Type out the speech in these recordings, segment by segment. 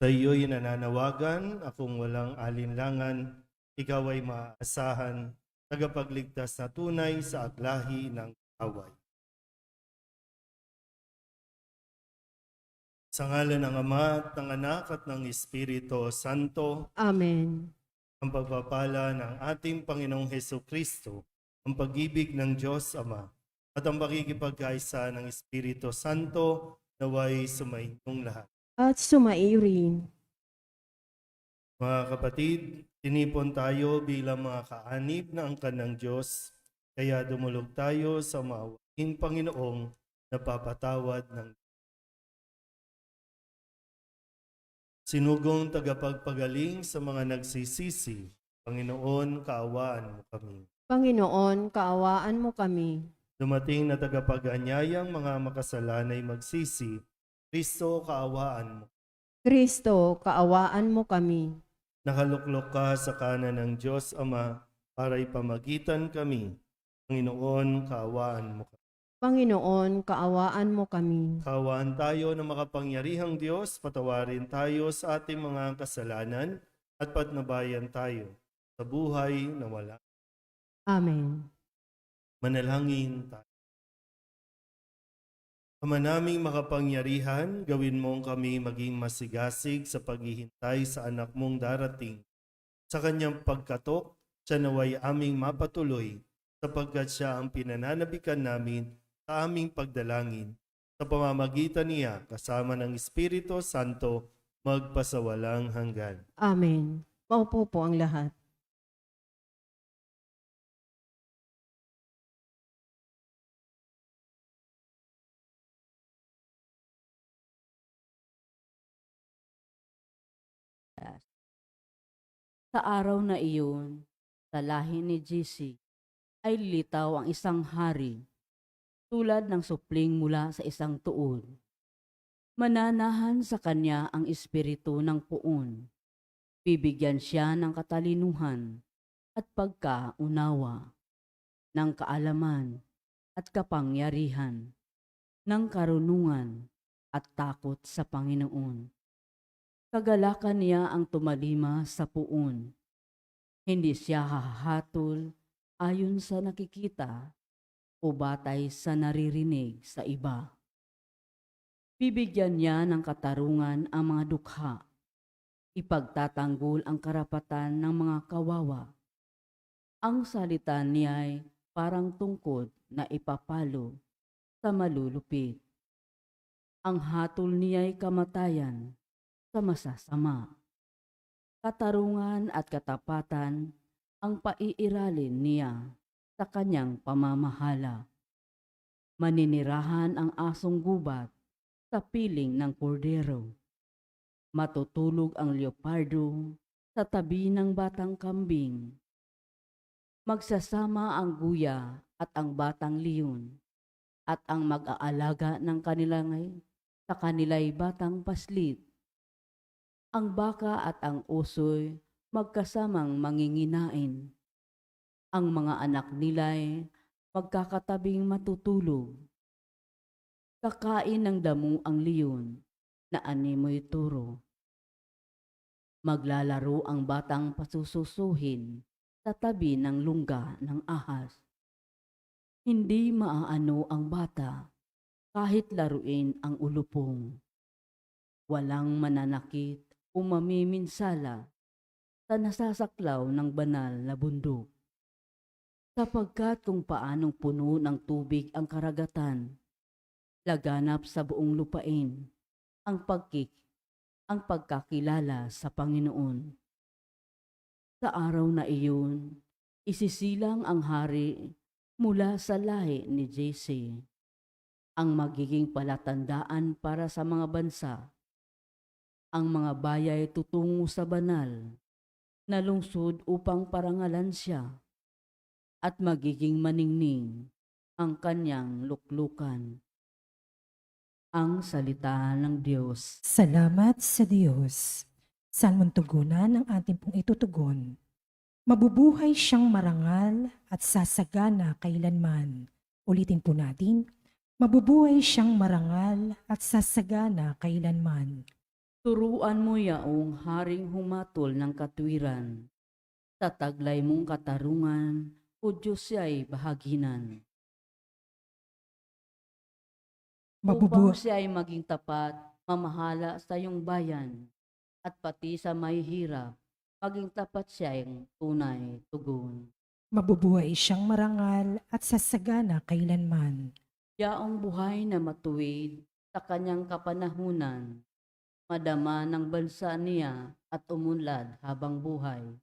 Sa iyo'y nananawagan, akong walang alinlangan, ikaw ay maaasahan, tagapagligtas na tunay sa aglahi ng away. Sa ngalan ng Ama at ng Anak at ng Espiritu Santo, Amen. ang pagpapala ng ating Panginoong Hesukristo, ang pag-ibig ng Diyos Ama, at ang pakikipagkaisa ng Espiritu Santo naway sumainyong lahat. At sumaiyo rin. Mga kapatid, tinipon tayo bilang mga kaanib na angkan ng Diyos, kaya dumulog tayo sa maawaing Panginoong napapatawad ng sinugong tagapagpagaling sa mga nagsisisi. Panginoon, kaawaan mo kami. Panginoon, kaawaan mo kami. Dumating na tagapag-anyayang mga makasalanay magsisi. Kristo, kaawaan mo. Kristo, kaawaan mo kami. Nakaluklok ka sa kanan ng Diyos Ama para ipamagitan kami. Panginoon, kaawaan mo kami. Panginoon, kaawaan mo kami. Kaawaan tayo ng makapangyarihang Diyos, patawarin tayo sa ating mga kasalanan at patnubayan tayo sa buhay na wala. Amen. Manalangin tayo. Ama naming makapangyarihan, gawin mong kami maging masigasig sa paghihintay sa anak mong darating. Sa kanyang pagkatok, siya naway aming mapatuloy sapagkat siya ang pinananabikan namin sa aming pagdalangin. Sa pamamagitan niya, kasama ng Espiritu Santo, magpasawalang hanggan. Amen. Maupo po ang lahat. Sa araw na iyon, sa lahi ni Jesse, ay litaw ang isang hari, tulad ng supling mula sa isang tuod. Mananahan sa kanya ang espiritu ng puon. Bibigyan siya ng katalinuhan at pagkaunawa, ng kaalaman at kapangyarihan, ng karunungan at takot sa Panginoon. Kagalakan niya ang tumalima sa puon. Hindi siya hahatol ayon sa nakikita o batay sa naririnig sa iba. Bibigyan niya ng katarungan ang mga dukha. Ipagtatanggol ang karapatan ng mga kawawa. Ang salita niya'y parang tungkod na ipapalo sa malulupit. Ang hatol niya'y kamatayan sa masasama. Katarungan at katapatan ang paiiralin niya sa kanyang pamamahala. Maninirahan ang asong gubat sa piling ng kordero. Matutulog ang leopardo sa tabi ng batang kambing. Magsasama ang guya at ang batang leon at ang mag-aalaga ng sa kanila'y batang paslit. Ang baka at ang usoy magkasamang manginginain. Ang mga anak nila'y magkakatabing matutulog. Kakain ng damo ang leon na animoy turo. Maglalaro ang batang pasususuhin sa tabi ng lungga ng ahas. Hindi maaano ang bata kahit laruin ang ulupong. Walang mananakit o mamiminsala sa nasasaklaw ng banal na bundok. Sapagkat kung paanong puno ng tubig ang karagatan, laganap sa buong lupain ang pagkakilala sa Panginoon. Sa araw na iyon, isisilang ang hari mula sa lahi ni Jesse, ang magiging palatandaan para sa mga bansa. Ang mga bayay tutungo sa banal na lungsod upang parangalan siya at magiging maningning ang kanyang luklukan. Ang salita ng Diyos. Salamat sa Diyos. Saan mong tugunan ang ating pong itutugon? Mabubuhay siyang marangal at sasagana kailanman. Ulitin po natin, mabubuhay siyang marangal at sasagana kailanman. Turuan mo yaong haring humatol ng katwiran. Sa taglay mong katarungan, o Diyos siya'y bahaginan. Upang Mabubuhay siya ay maging tapat, mamahala sa iyong bayan, at pati sa mahihirap, maging tapat siya ang tunay tugon. Mabubuhay siyang marangal at sasagana kailanman. Yaong buhay na matuwid sa kanyang kapanahunan, madama ng bansa niya at umunlad habang buhay.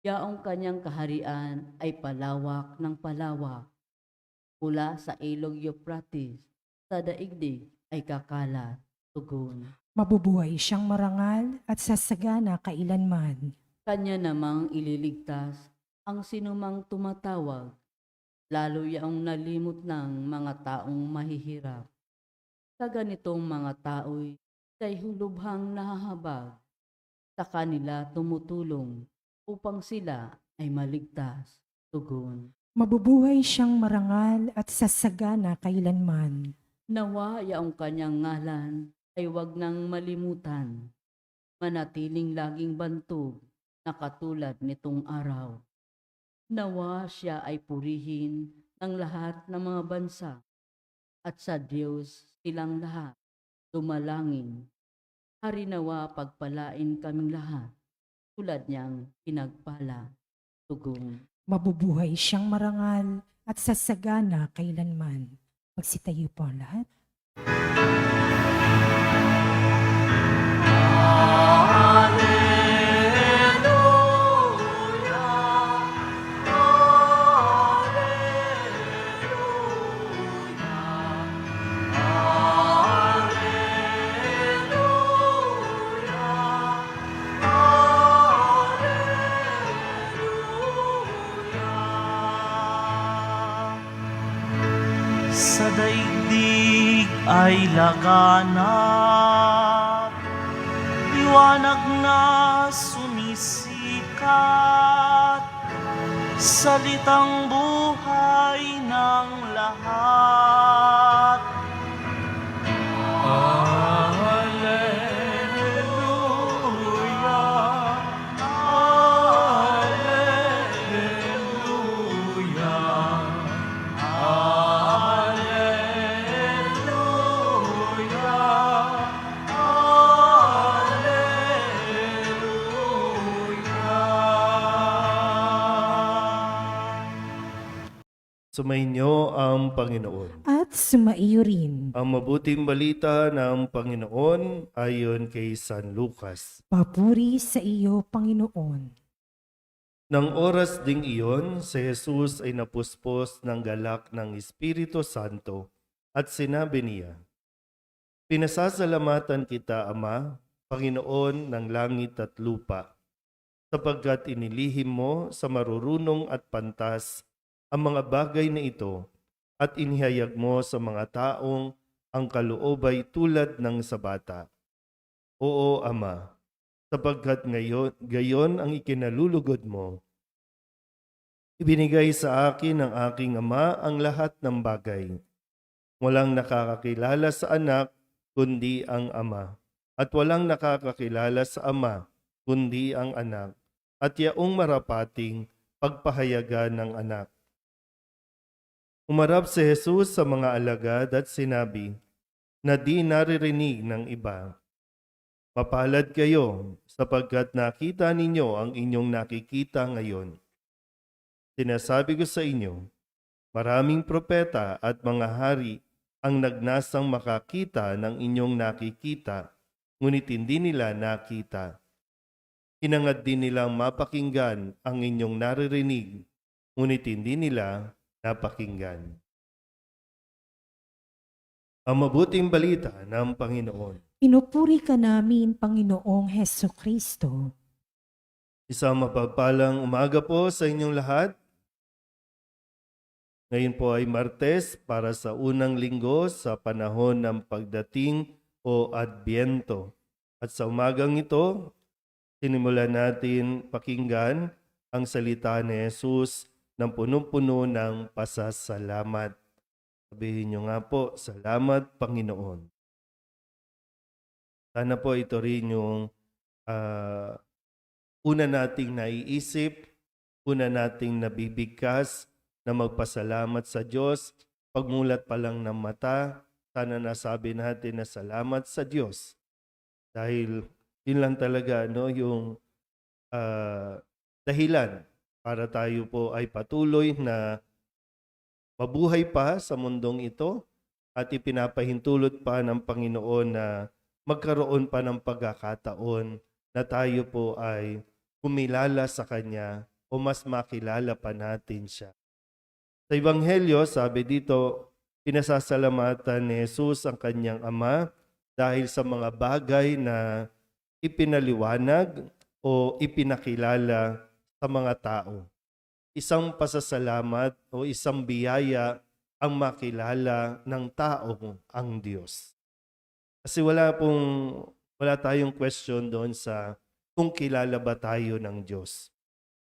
Yaong kanyang kaharian ay palawak ng palawak, mula sa ilog Euphrates, sa daigdig ay kakalat, tugon. Mabubuhay siyang marangal at sasagana kailanman. Kanya namang ililigtas ang sinumang tumatawag, lalo yaong nalimot ng mga taong mahihirap. Sa ganitong mga tao'y siya'y hulubhang nahahabag, sa kanila tumutulong upang sila ay maligtas, tugon. Mabubuhay siyang marangal at sasagana kailanman. Nawa yaong kanyang ngalan ay wag nang malimutan, manatiling laging bantog na katulad nitong araw. Nawa siya ay purihin ng lahat ng mga bansa, at sa Diyos silang lahat dumalangin. Harinawa pagpalain kaming lahat, tulad niyang pinagpala, tugon. Mabubuhay siyang marangal at sasagana kailanman. Magsitayo po ang lahat. Sa daigdig ay laganap, liwanag na sumisikat, salitang buhay ng lahat. Alleluia, Alleluia. Sumainyo ang Panginoon. At sumaiyo rin. Ang mabuting balita ng Panginoon ayon kay San Lucas. Papuri sa iyo, Panginoon. Nang oras ding iyon, si Jesus ay napuspos ng galak ng Espiritu Santo at sinabi niya, "Pinasasalamatan kita, Ama, Panginoon ng langit at lupa, sapagkat inilihim mo sa marurunong at pantas ang mga bagay na ito at inihayag mo sa mga taong ang kaloob ay tulad ng sa bata. Oo, Ama, sapagkat gayon ang ikinalulugod mo. Ibinigay sa akin ng aking Ama ang lahat ng bagay. Walang nakakakilala sa anak kundi ang Ama, at walang nakakakilala sa Ama kundi ang anak, at yaong marapating pagpahayagan ng anak." Umarap si Jesus sa mga alagad at sinabi na di naririnig ng iba, "Mapalad kayo sapagkat nakita ninyo ang inyong nakikita ngayon. Sinasabi ko sa inyo, maraming propeta at mga hari ang nagnasang makakita ng inyong nakikita, ngunit hindi nila nakita. Hinangad din nilang mapakinggan ang inyong naririnig, ngunit hindi nila napakinggan." Ang mabuting balita ng Panginoon. Pinupuri ka namin, Panginoong Heso Kristo. Isang mapagpalang umaga po sa inyong lahat. Ngayon po ay Martes para sa unang linggo sa panahon ng pagdating o Adbyento. At sa umagang ito, sinimulan natin pakinggan ang salita ni Jesus ng punong-puno ng pasasalamat. Sabihin niyo nga po, "Salamat, Panginoon." Sana po ito rin yung ah, una nating naiisip, una nating nabibigkas na magpasalamat sa Diyos. Pagmulat pa lang ng mata, sana nasabi natin na salamat sa Diyos. Dahil yun lang talaga yung dahilan para tayo po ay patuloy na mabuhay pa sa mundong ito at ipinapahintulot pa ng Panginoon na magkaroon pa ng pagkakataon na tayo po ay kumilala sa Kanya o mas makilala pa natin siya. Sa Ebanghelyo, sabi dito, pinasasalamatan ni Jesus ang Kanyang Ama dahil sa mga bagay na ipinaliwanag o ipinakilala sa mga tao. Isang pasasalamat o isang biyaya ang makilala ng tao ang Diyos. Kasi wala tayong question doon sa kung kilala ba tayo ng Diyos.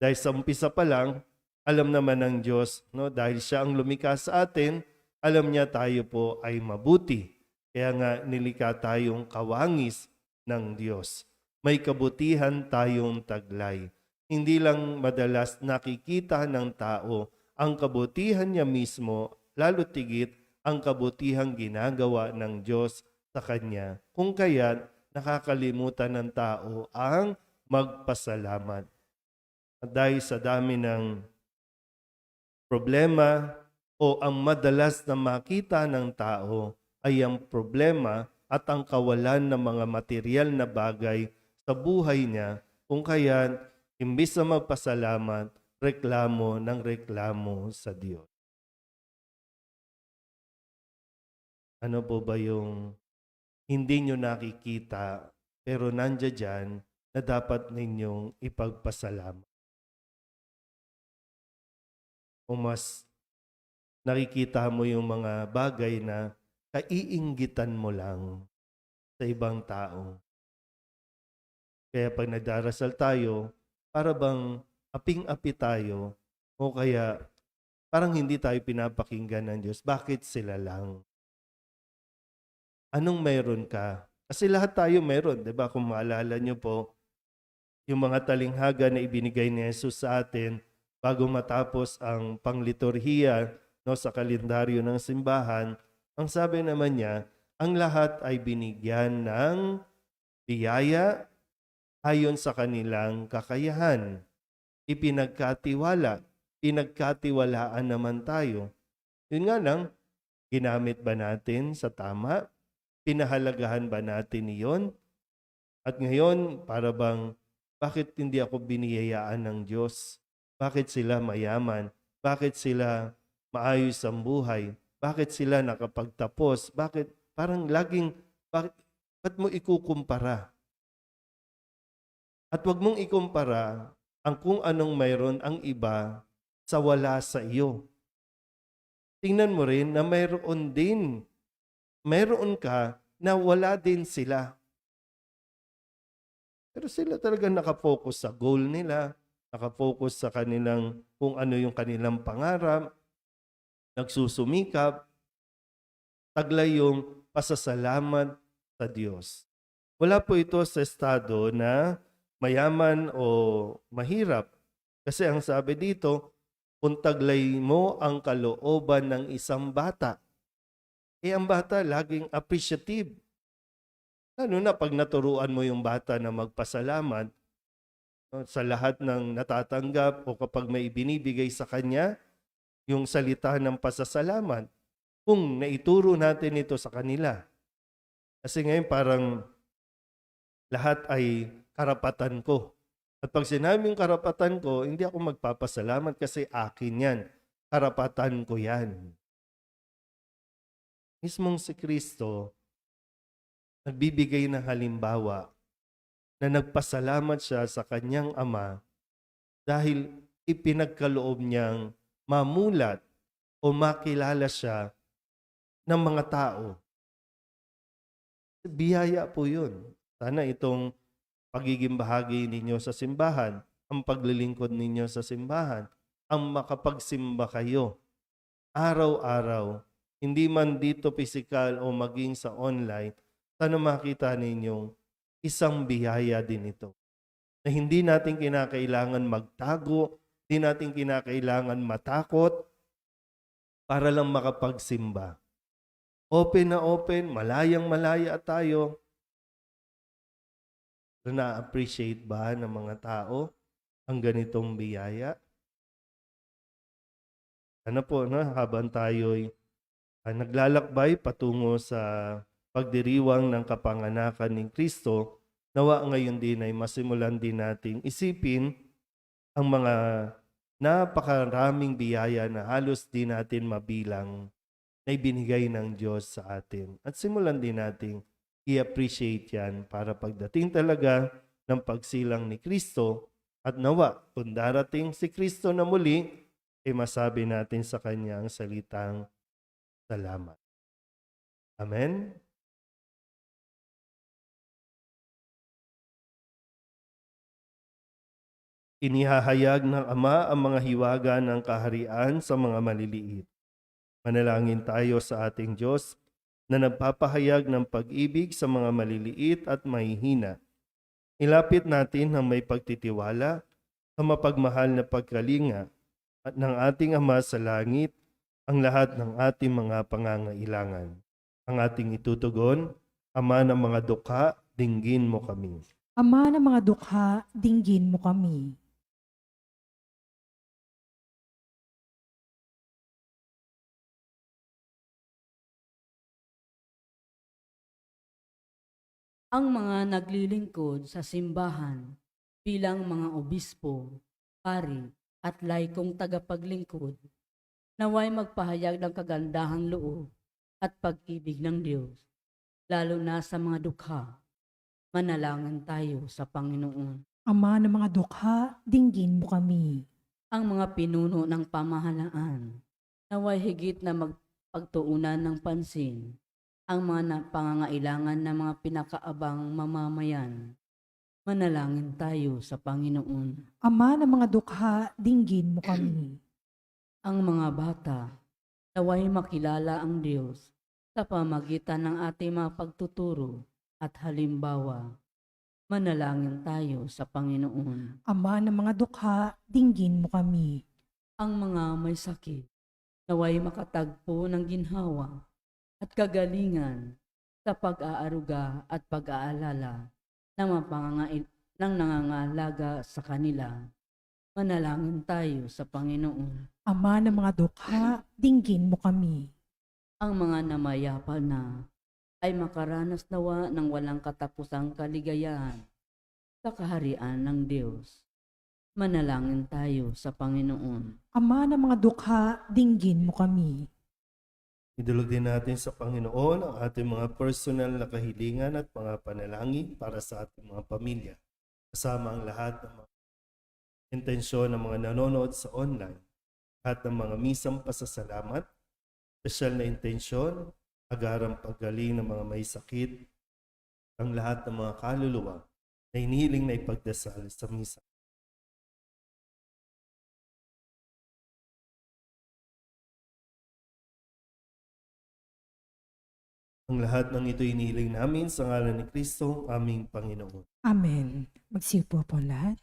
Dahil sa umpisa pa lang, alam naman ng Diyos, dahil siya ang lumikha sa atin, alam niya tayo po ay mabuti. Kaya nga nilikha tayong kawangis ng Diyos. May kabutihan tayong taglay. Hindi lang madalas nakikita ng tao ang kabutihan niya mismo, lalo tigit ang kabutihang ginagawa ng Diyos sa Kanya. Kung kaya't nakakalimutan ng tao ang magpasalamat. At dahil sa dami ng problema o ang madalas na makita ng tao ay ang problema at ang kawalan ng mga material na bagay sa buhay niya, kung kaya imbis na magpasalamat, reklamo ng reklamo sa Diyos. Ano po ba yung hindi nyo nakikita pero nandiyan dyan na dapat ninyong ipagpasalamat? Kung mas nakikita mo yung mga bagay na kaiinggitan mo lang sa ibang tao. Kaya pag nagdarasal tayo, para bang aping-api tayo o kaya parang hindi tayo pinapakinggan ng Diyos. Bakit sila lang? Anong meron ka? Kasi lahat tayo meron, di ba? Kung maalala nyo po, yung mga talinghaga na ibinigay ni Jesus sa atin bago matapos ang pangliturhiya sa kalendaryo ng simbahan, ang sabi naman niya, ang lahat ay binigyan ng biyaya ayon sa kanilang kakayahan. Pinagkatiwalaan naman tayo. Yun nga lang, ginamit ba natin sa tama? Pinahalagahan ba natin iyon? At ngayon, para bang, bakit hindi ako biniyayaan ng Diyos? Bakit sila mayaman? Bakit sila maayos ang buhay? Bakit sila nakapagtapos? Bakit parang laging, ba't mo ikukumpara? At wag mong ikumpara ang kung anong mayroon ang iba sa wala sa iyo. Tingnan mo rin na mayroon ka na wala din sila. Pero sila talaga nakafocus sa goal nila, nakafocus sa kanilang kung ano yung kanilang pangarap, nagsusumikap, taglay yung pasasalamat sa Diyos. Wala po ito sa estado na mayaman o mahirap. Kasi ang sabi dito, kung taglay mo ang kalooban ng isang bata, ang bata laging appreciative. Lalo na pag naturuan mo yung bata na magpasalamat sa lahat ng natatanggap o kapag may ibinibigay sa kanya, yung salita ng pasasalamat, kung naituro natin ito sa kanila. Kasi ngayon parang lahat ay karapatan ko. At pag sinabing karapatan ko, hindi ako magpapasalamat kasi akin yan. Karapatan ko yan. Mismong si Kristo, nagbibigay ng halimbawa na nagpasalamat siya sa kanyang Ama dahil ipinagkaloob niyang mamulat o makilala siya ng mga tao. Biyaya po yun. Sana itong pagiging bahagi ninyo sa simbahan, ang paglilingkod ninyo sa simbahan, ang makapagsimba kayo araw-araw, hindi man dito physical o maging sa online, Sana makita ninyong isang biyaya din ito. Na hindi natin kinakailangan magtago, hindi natin kinakailangan matakot para lang makapagsimba. Open na open, malayang malaya tayo. Na-appreciate ba ng mga tao ang ganitong biyaya? Ano po, no? Habang tayo'y naglalakbay patungo sa pagdiriwang ng kapanganakan ni Kristo, nawa ngayon din ay masimulan din nating isipin ang mga napakaraming biyaya na halos di natin mabilang na ibinigay ng Diyos sa atin. At simulan din nating i-appreciate yan para pagdating talaga ng pagsilang ni Kristo at nawa kung darating si Kristo na muli, masabi natin sa Kanya ang salitang salamat. Amen? Inihahayag ng Ama ang mga hiwaga ng kaharian sa mga maliliit. Manalangin tayo sa ating Diyos na nagpapahayag ng pag-ibig sa mga maliliit at mahihina. Ilapit natin ang may pagtitiwala sa mapagmahal na pagkalinga at ng ating Ama sa langit ang lahat ng ating mga pangangailangan. Ang ating itutugon, Ama ng mga dukha, dinggin mo kami. Ama ng mga dukha, dinggin mo kami. Ang mga naglilingkod sa simbahan bilang mga obispo, pari at laikong tagapaglingkod, naway magpahayag ng kagandahang loob at pag-ibig ng Diyos, lalo na sa mga dukha. Manalangin tayo sa Panginoon. Ama ng mga dukha, dinggin mo kami. Ang mga pinuno ng pamahalaan, naway higit na magpagtuunan ng pansin ang mga pangangailangan ng mga pinakaabang mamamayan. Manalangin tayo sa Panginoon. Ama ng mga dukha, dinggin mo kami. Ang mga bata, naway makilala ang Diyos sa pamagitan ng ating mga pagtuturo at halimbawa. Manalangin tayo sa Panginoon. Ama ng mga dukha, dinggin mo kami. Ang mga may sakit, naway makatagpo ng ginhawa at kagalingan sa pag-aaruga at pag-aalala ng nangangalaga sa kanila. Manalangin tayo sa Panginoon. Ama ng mga dukha, dinggin mo kami. Ang mga namayapa na ay makaranas nawa ng walang katapusang kaligayahan sa kaharian ng Diyos. Manalangin tayo sa Panginoon. Ama ng mga dukha, dinggin mo kami. Idulog din natin sa Panginoon ang ating mga personal na kahilingan at mga panalangin para sa ating mga pamilya. Kasama ang lahat ng mga intensyon ng mga nanonood sa online at ng mga misang pasasalamat, special na intensyon, agarang paggaling ng mga may sakit, ang lahat ng mga kaluluwa na hinihiling na ipagdasal sa misa. Ang lahat ng ito hinihiling namin sa ngalan ni Kristo, aming Panginoon. Amen. Magsiupo po lahat.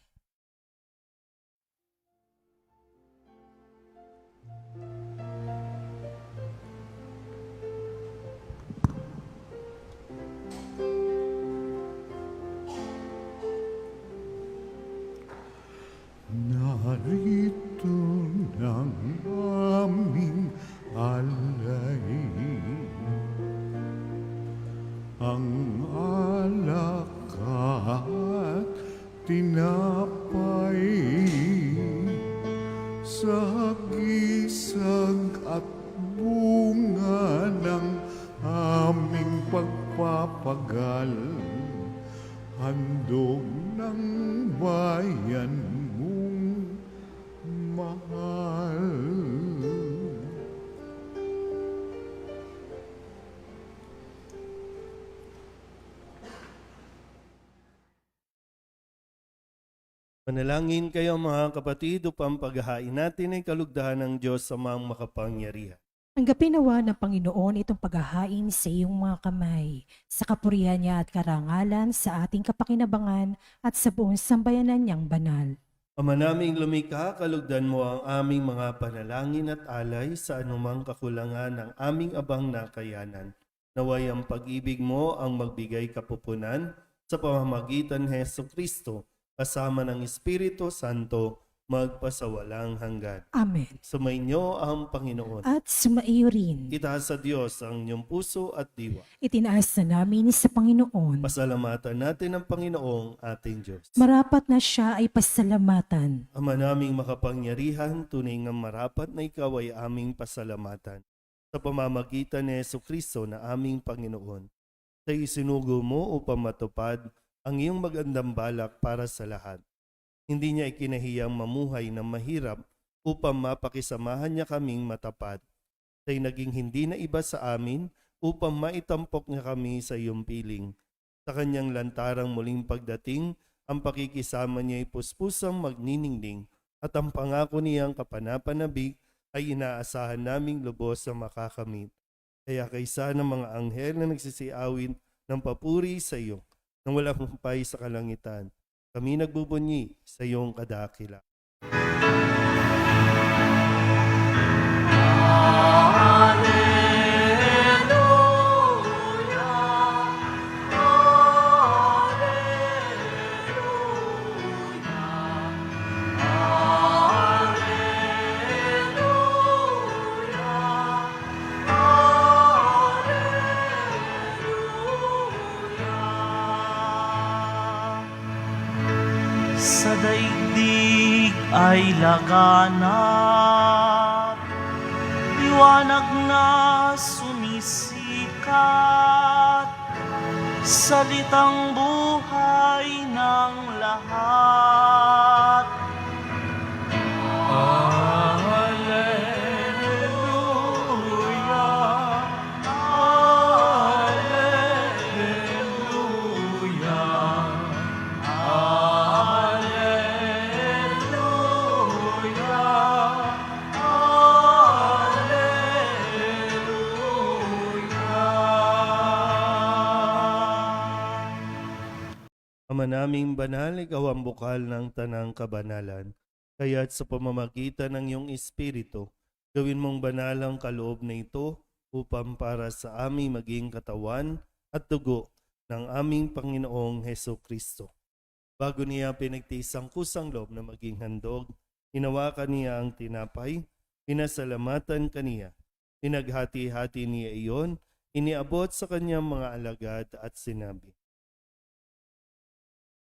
Narito ng aming alay, ang alak at tinapay, sa gisag at bunga ng aming pagpapagal, handog ng bayan mong mahal. Manalangin kayo mga kapatid upang paghahain natin ay kalugdahan ng Diyos sa mga makapangyarihan. Tanggapin nawa ng Panginoon itong paghahain sa iyong mga kamay, sa kapurihan niya at karangalan sa ating kapakinabangan at sa buong sambayanan niyang banal. Ama naming lumikha, kalugdan mo ang aming mga panalangin at alay sa anumang kakulangan ng aming abang na kayanan. Naway ang pag-ibig mo ang magbigay kapupunan sa pamamagitan ni Heso Kristo kasama ng Espiritu Santo magpasawalang hanggan. Amen. Sumainyo ang Panginoon. At sumaiyo rin, Itaas sa Diyos ang inyong puso at diwa. itinaas na namin sa Panginoon. Pasalamatan natin ang Panginoong ating Diyos. Marapat na siya ay pasalamatan. Ama naming makapangyarihan, tunay nga marapat na ikaw ay aming pasalamatan. Sa pamamagitan ni Yesu Kristo na aming Panginoon, sa isinugo mo upang matupad ang iyong magandang balak para sa lahat. Hindi niya ikinahiyang mamuhay ng mahirap upang mapakisamahan niya kaming matapat. Siya'y naging hindi na iba sa amin upang maitampok niya kami sa iyong piling. Sa kanyang lantarang muling pagdating, ang pakikisama niya ay puspusang magniningning at ang pangako niyang kapanapanabik ay inaasahan naming lubos sa makakamit. Kaya kaysa ng mga anghel na nagsisiawin ng papuri sa iyo, nang walang humpay sa kalangitan, kami nagbubunyi sa iyong kadakila. Sa daigdig ay laganap, liwanag na sumisikat, salitang buhay ng lahat. Alleluia, Alleluia. Ama naming banal, ikaw ang bukal ng tanang kabanalan. Kaya't sa pamamagitan ng iyong Espiritu, gawin mong banal ang kaloob na ito upang para sa aming maging katawan at dugo ng aming Panginoong Heso Kristo. Bago niya pinagtiis ang kusang loob na maging handog, hinawakan niya ang tinapay, pinasalamatan kaniya. Pinaghati-hati niya iyon, iniabot sa kanyang mga alagad at sinabi,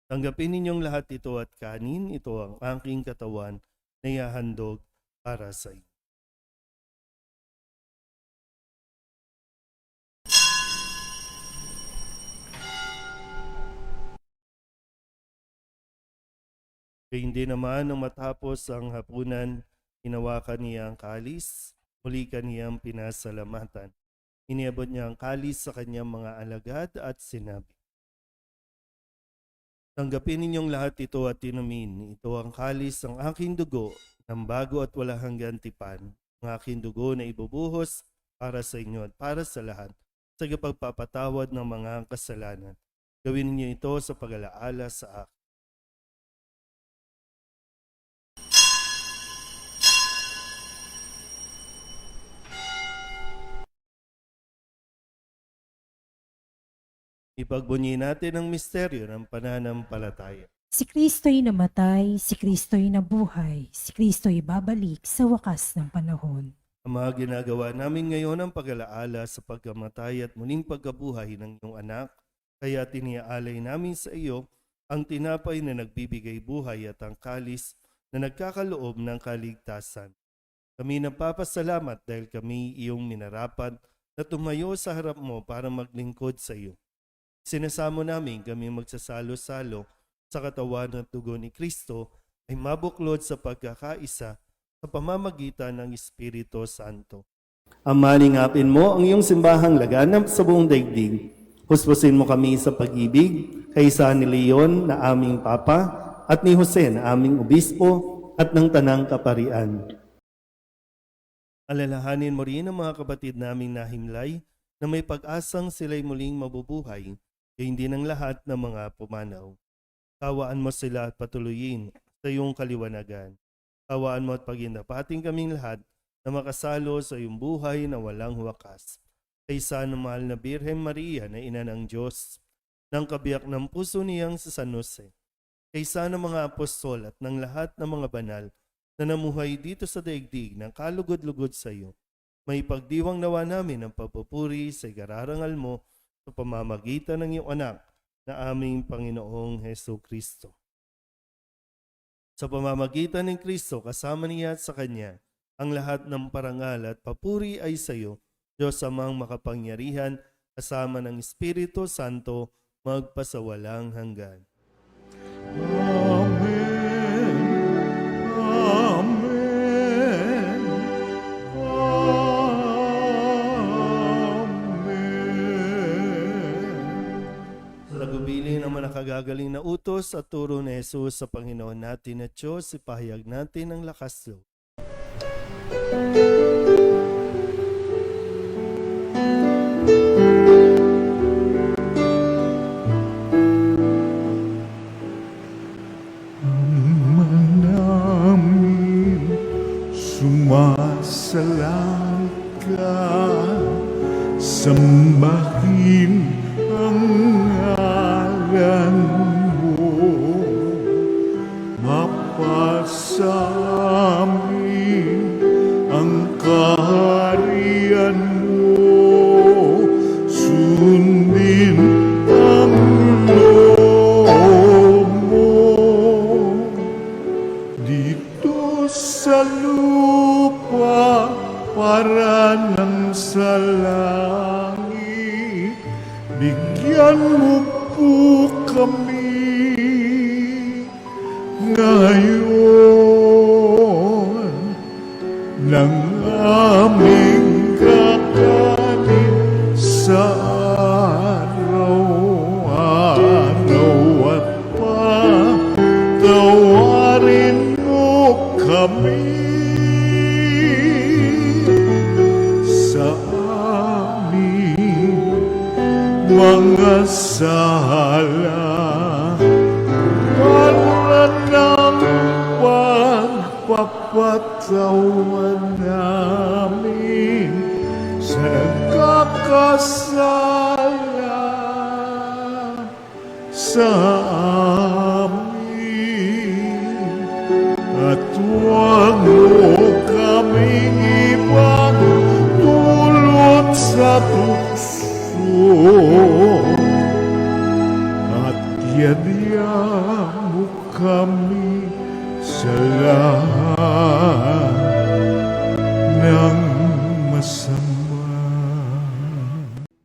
tanggapin ninyong lahat ito at kanin, ito ang aking katawan na ihahandog para sa inyo. Kaya hindi naman nang matapos ang hapunan, hinawakan niya ang kalis, muli kaniyang pinasalamatan. Iniabot niya ang kalis sa kanyang mga alagad at sinabi, tanggapin ninyong lahat ito at inumin. Ito ang kalis ng aking dugo ng bago at walang hanggang tipan. Ang aking dugo na ibubuhos para sa inyo at para sa lahat sa pagpapatawad ng mga kasalanan. Gawin niyo ito sa pag-alaala sa akin. Ipagbunyi natin ang misteryo ng pananampalataya. Si Kristo'y namatay, si Kristo'y nabuhay, si Kristo'y babalik sa wakas ng panahon. Ang mga ginagawa namin ngayon ang pag-alaala sa pagkamatay at muling pagkabuhay ng iyong anak, kaya tiniaalay namin sa iyo ang tinapay na nagbibigay buhay at ang kalis na nagkakaloob ng kaligtasan. Kami nagpapasalamat dahil kami iyong minarapat na tumayo sa harap mo para maglingkod sa iyo. Sinasamo namin kami magsasalo-salo sa katawan at dugo ni Kristo ay mabuklod sa pagkakaisa sa pamamagitan ng Espiritu Santo. Ama, lingapin mo ang iyong simbahang laganap sa buong daigdig. Huspusin mo kami sa pag-ibig, kaysa ni Leon na aming Papa at ni Jose na aming Obispo at ng Tanang Kaparian. Alalahanin mo rin ang mga kapatid naming nahimlay na may pag-asang sila'y muling mabubuhay, kaya hindi ng lahat ng mga pumanaw. Kawaan mo sila at patuloyin sa iyong kaliwanagan. Kawaan mo at paginapating kaming lahat na makasalo sa iyong buhay na walang wakas. Kaysa ng mahal na Birhen Maria na ina ng Diyos, ng kabiyak ng puso niyang sa San Jose, kaysa ng mga apostol at ng lahat ng mga banal na namuhay dito sa daigdig ng kalugod-lugod sa iyo, may pagdiwang nawa namin ang pagpupuri sa igararangal mo sa pamamagitan ng iyong anak na aming Panginoong Heso Kristo. Sa pamamagitan ng Kristo, kasama niya at sa Kanya, ang lahat ng parangal at papuri ay sa iyo, Diyos amang makapangyarihan, kasama ng Espiritu Santo, magpasawalang hanggan. Amen. Amen. Amen. Sa tagubilin ng manakagagaling na utos at turo ni Jesus sa Panginoon natin at Diyos, ipahayag natin ang lakas loob. Ama namin, sumasalang ka, sambahin ang ngalan mo, mapasamin ang kaharian mo, sundin ang loob mo dito sa lupa para nang sa langit. Bigyan mo po kami ngayon ng aming kakanin sa araw-araw at patawarin mo kami sa aming mga sala para ng pagpapatawa namin sa nagkakasala sa amin, at huwag mo kaming ipagdulot sa tukso, at yadya mo kami sa lahat ng masama.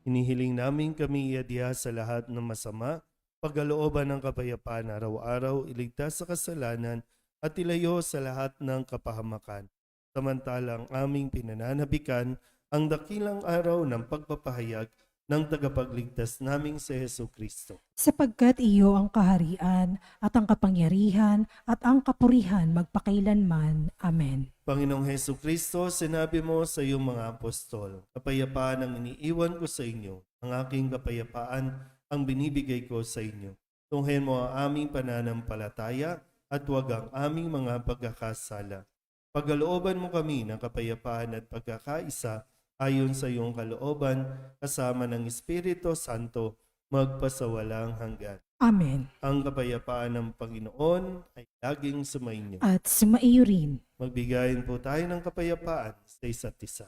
Hinihiling namin kami iadya sa lahat ng masama, pagkalooban ng kapayapaan araw-araw, iligtas sa kasalanan at ilayo sa lahat ng kapahamakan. Samantalang aming pinananabikan ang dakilang araw ng pagpapahayag ng tagapagligtas naming si Heso Kristo. Sapagkat iyo ang kaharian at ang kapangyarihan at ang kapurihan magpakailanman. Amen. Panginoong Heso Kristo, sinabi mo sa iyong mga apostol, kapayapaan ang iniiwan ko sa inyo, ang aking kapayapaan ang binibigay ko sa inyo. Tunghayan mo ang aming pananampalataya at huwag ang aming mga pagkakasala. Pagkalooban mo kami ng kapayapaan at pagkakaisa ayon sa iyong kalooban, kasama ng Espiritu Santo, magpasawalang hanggan. Amen. Ang kapayapaan ng Panginoon ay laging sumainyo. At sumaiyo rin. Magbigayin po tayo ng kapayapaan sa isa't isa.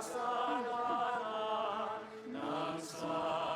Kasalanan ng sa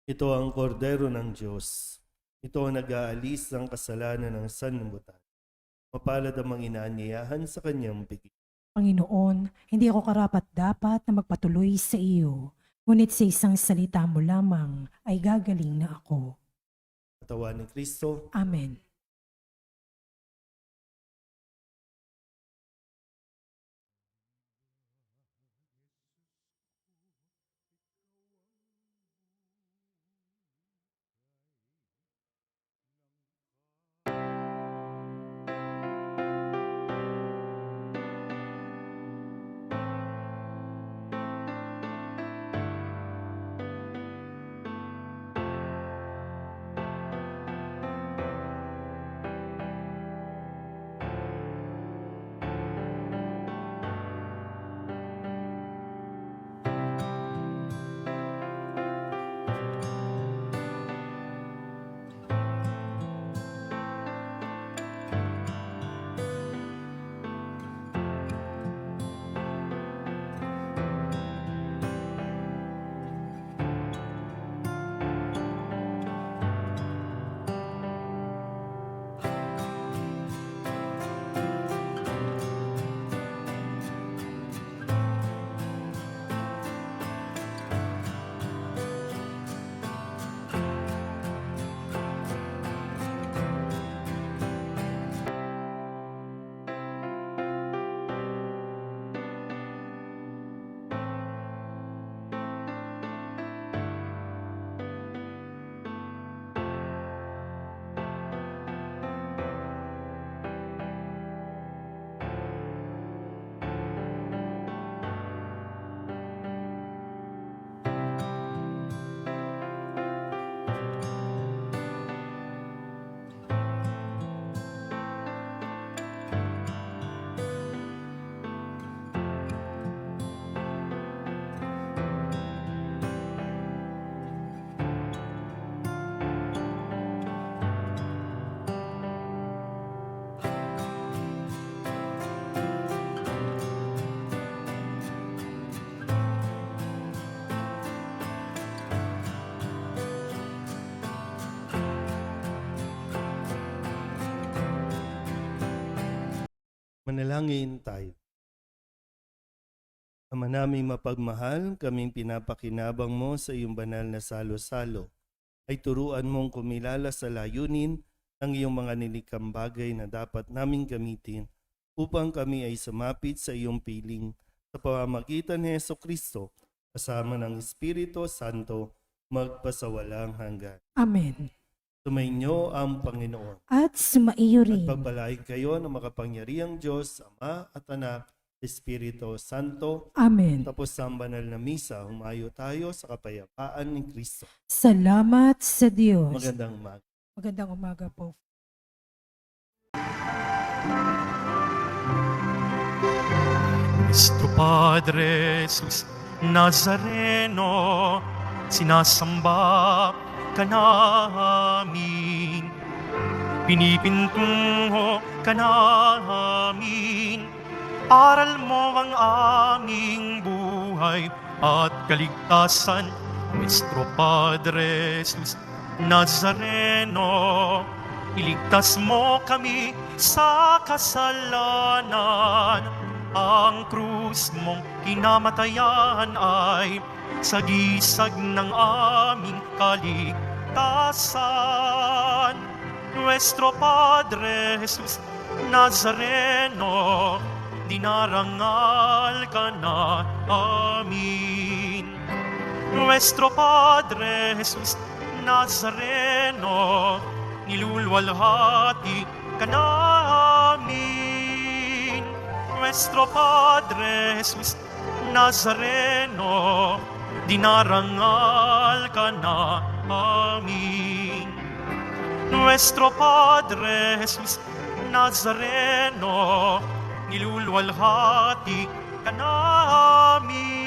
Ito ang kordero ng Diyos. Ito ang nag-aalis ng kasalanan ng sanlibutan. Mapalad ang mga inaanyayahan sa kanyang bigay. Panginoon, hindi ako karapat-dapat na magpatuloy sa iyo, ngunit sa isang salita mo lamang ay gagaling na ako. Katawan ni Kristo, Amen. manalangin tayo. Ama naming mapagmahal, kaming pinapakinabang mo sa iyong banal na salo-salo, ay turuan mong kumilala sa layunin ng iyong mga nilikang bagay na dapat naming gamitin upang kami ay sumapit sa iyong piling sa pamamagitan ni Jesucristo kasama ng Espiritu Santo magpasawalang hanggan. Amen. Sumainyo ang Panginoon. At sumaiyo At rin. pagpalain kayo ng makapangyarihang Diyos, Ama at Anak, Espiritu Santo. Amen. Tapos ang banal na misa, humayo tayo sa kapayapaan ni Kristo. Salamat sa Diyos. Magandang umaga. Magandang umaga po. Nuestro Padre Jesus Nazareno, sinasamba ka namin, pinipintungo ka namin, aral mo ang aming buhay at kaligtasan. Nuestro Padre Jesus Nazareno, iligtas mo kami sa kasalanan. Ang krus mong kinamatayan ay sagisag ng aming kaligtasan. Nuestro Padre Jesus Nazareno, dinarangal ka na amin. Nuestro Padre Jesus Nazareno, nilulwalhati ka namin. Nuestro Padre Jesus Nazareno, dinarangal ka na amin. Nuestro Padre Jesus Nazareno, nilulwalhati ka namin.